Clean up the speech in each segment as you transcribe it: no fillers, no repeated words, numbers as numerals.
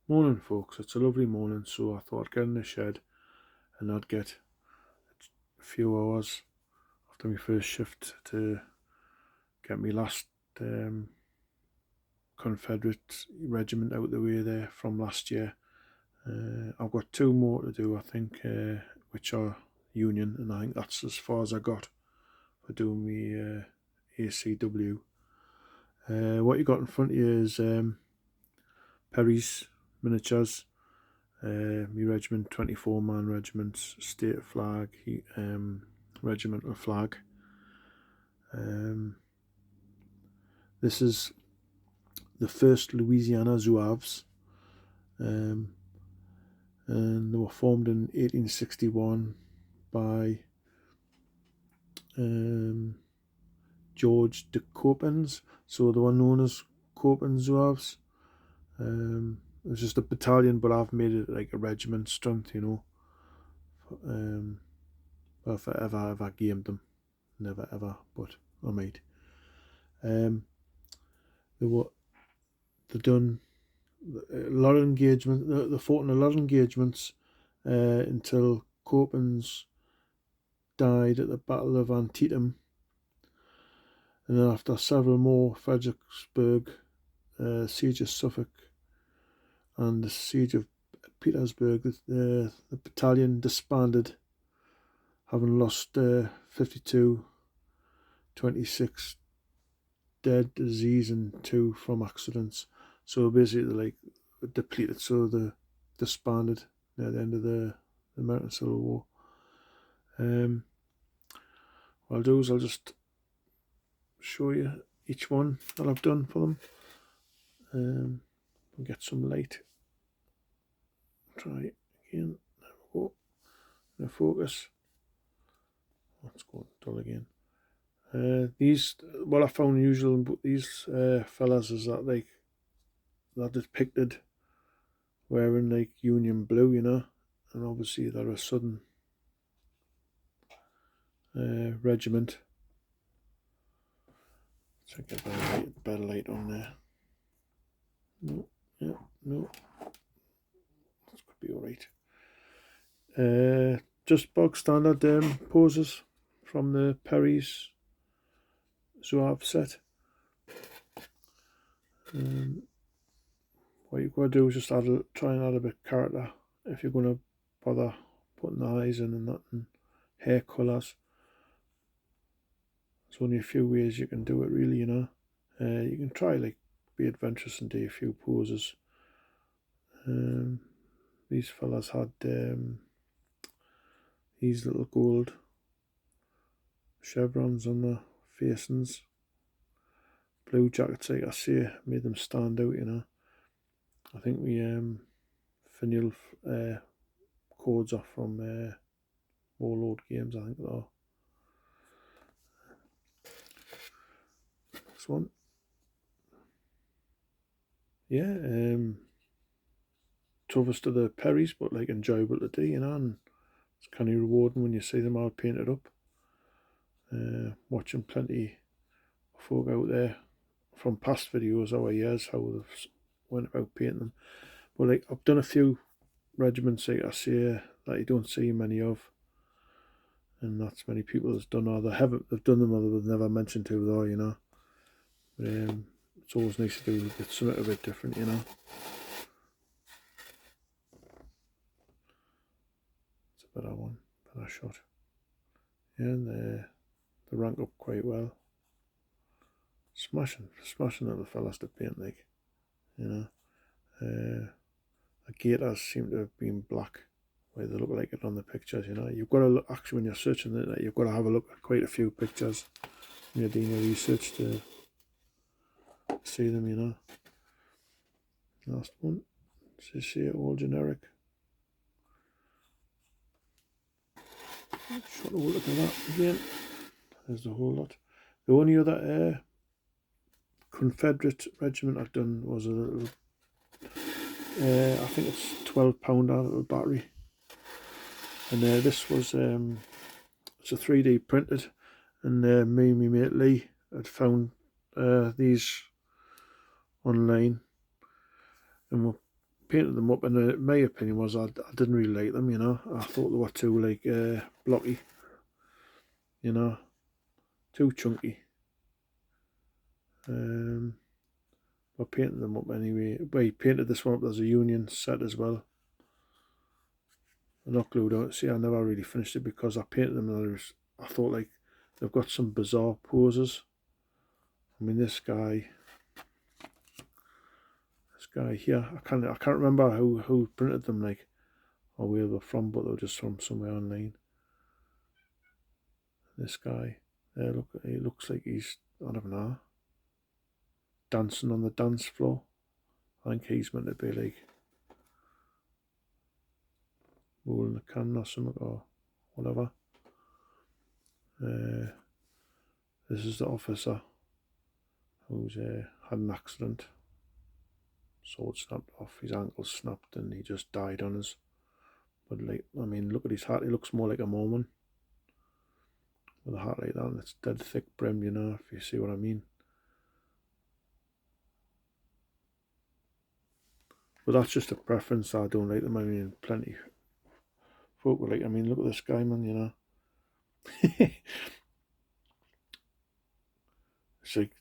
Morning folks, it's a lovely morning, so I thought I'd get in the shed and I'd get a few hours after my first shift to get my last Confederate regiment out the way there from last year. I've got two more to do, I think, which are Union, and I think that's as far as I got for doing my ACW. What you got in front of you is Perry's miniatures. My regiment, 24-man regiment, state flag, regimental flag. This is the first Louisiana Zouaves, and they were formed in 1861 by George de Coppens, so they were known as Coppens Zouaves. It was just a battalion, but I've made it like a regiment strength, you know. If I ever gamed them, never ever, but I might. They done a lot of engagement. They fought in a lot of engagements until Coppens died at the Battle of Antietam, and then after several more, Fredericksburg, siege of Suffolk, and the siege of Petersburg, the battalion disbanded, having lost 52, 26 dead, disease, and 2 from accidents. So basically, like, depleted. So they disbanded near the end of the American Civil War. What I'll do is I'll just show you each one that I've done for them. And get some light. Try again. There we go. Now focus. Let's go dull again. These, what I found usual about these fellas is that, like, they're depicted wearing like Union blue, you know, and obviously they're a Southern regiment. So get a better light on there. No, yeah, no, this could be alright. Just bog standard poses from the Perry's Zouave set. What you've got to do is just try and add a bit of character if you're going to bother putting the eyes in and that, and hair colours. There's only a few ways you can do it, really, you know. You can try, like, be adventurous and do a few poses. These fellas had these little gold chevrons on the facings. Blue jackets, like I say, made them stand out, you know. I think we finial codes are from Warlord Games, I think they are. This one. Yeah, toughest of the Perrys, but like enjoyable to do, you know, and it's kind of rewarding when you see them all painted up. Watching plenty of folk out there from past videos over years how they've went about painting them. But like, I've done a few regiments, like I say, that you don't see many of, and that's many people has done, or they've done them, or they've never mentioned who they are, you know. But it's always nice to do something a bit different, you know. It's a better one, better shot. Yeah, and they rank up quite well. Smashing little fellas to paint, like, you know. The gaiters seem to have been black, where they look like it on the pictures, you know. You've got to look, actually, when you're searching the internet, you've got to have a look at quite a few pictures when you're doing your research to see them, you know. Last one, just see it all generic. Short of look at that again. There's the whole lot. The only other Confederate regiment I've done was a little, I think it's £12 little battery, and this was it's a 3D printed, and me and my mate Lee had found these online, and painted them up, and my opinion was I didn't really like them, you know. I thought they were too like blocky, you know, too chunky. I painted them up anyway. But he painted this one up as a Union set as well. I'm not glued on. See, I never really finished it because I painted them and I thought like they've got some bizarre poses. I mean, this guy here, I can't remember who printed them, like, or where they're from, but they're just from somewhere online. This guy, look, he looks like he's, I don't know, dancing on the dance floor. I think he's meant to be like rolling a can or something or whatever. This is the officer who's had an accident. Sword snapped off, his ankle snapped, and he just died on us. But like, I mean, look at his hat. He looks more like a Mormon with a hat like that, and it's dead thick brim, you know, if you see what I mean. But that's just a preference. I don't like them. I mean, plenty folk were like, I mean, look at this guy, man, you know. It's like,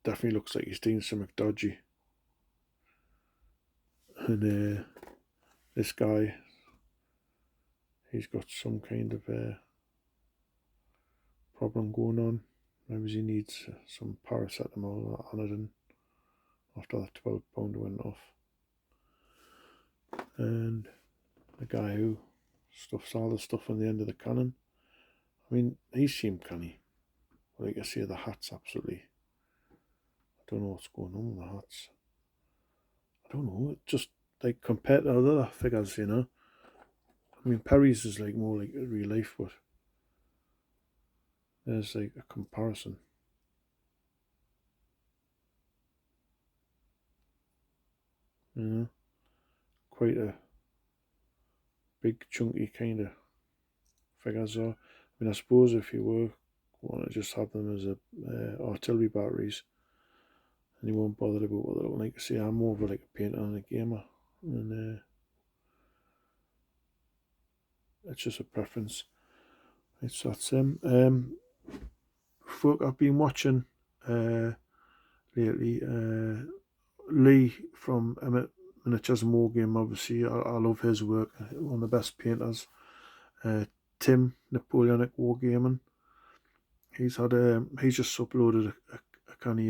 definitely looks like he's doing something dodgy. And this guy, he's got some kind of problem going on. Maybe he needs some paracetamol or anodine after that £12 went off. And the guy who stuffs all the stuff on the end of the cannon, I mean, he seemed canny. But like I say, the hat's absolutely, I don't know what's going on with the hats. I don't know, it just like compared to other figures, you know. I mean, Perry's is like more like real life, but there's like a comparison. You know, quite a big chunky kind of figures are. I mean, I suppose if you were want to just have them as a artillery batteries, and you won't bother about what they look like. See, I'm more of like a painter and a gamer, and it's just a preference. It's that's folk I've been watching lately. Lee from Emmett Miniatures and Wargame, obviously, I love his work. One of the best painters. Tim, Napoleonic Wargaming. He's just uploaded a kind of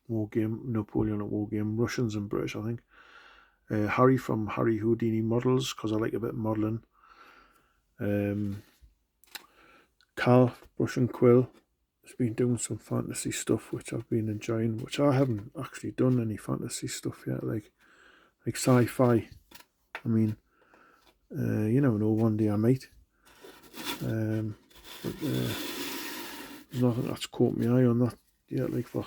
Wargame, Napoleonic Wargame, Russians and British, I think. Harry from Harry Houdini Models, because I like a bit of modelling. Cal, Brush and Quill, has been doing some fantasy stuff, which I've been enjoying, which I haven't actually done any fantasy stuff yet, like sci-fi. I mean, you never know, one day I might. But there's nothing that's caught my eye on that yet, like but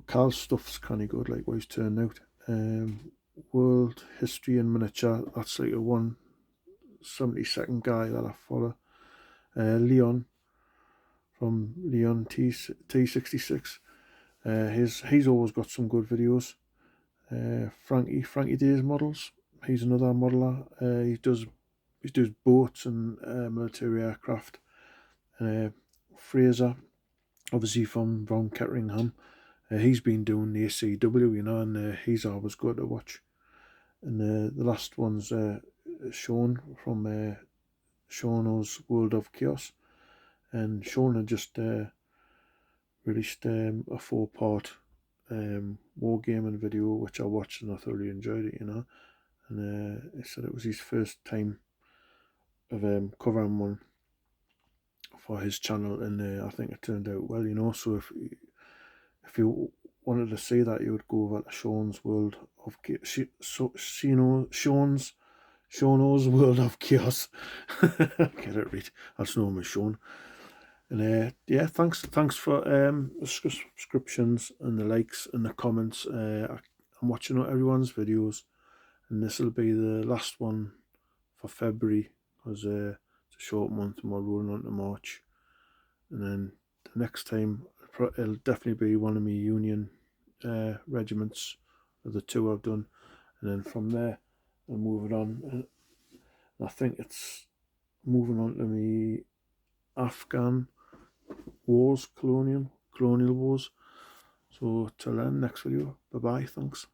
Cal's stuff's kind of good, like what he's turned out. World History in Miniature, that's like a 1/72 guy that I follow. Leon from Leon T66. He's always got some good videos. Frankie Days Models. He's another modeler. He does boats and military aircraft. Fraser, obviously from Ketteringham. He's been doing the ACW, you know, and he's always good to watch. And the last one's Sean from Sean's World of Chaos. And Sean had just released a 4-part wargaming video, which I watched and I thoroughly enjoyed it, you know. And he said it was his first time of covering one for his channel, and I think it turned out well, you know. So if you wanted to see that, you would go over to Sean's World of Sean's World of Chaos. Get it right. That's known as Sean. And yeah, thanks for the subscriptions and the likes and the comments. I'm watching everyone's videos, and this will be the last one for February, because it's a short month and we're rolling on to March. And then the next time it'll definitely be one of my Union regiments are the two I've done, and then from there I'm moving on, and I think it's moving on to me Afghan wars, colonial wars. So till then, next video, bye bye, thanks.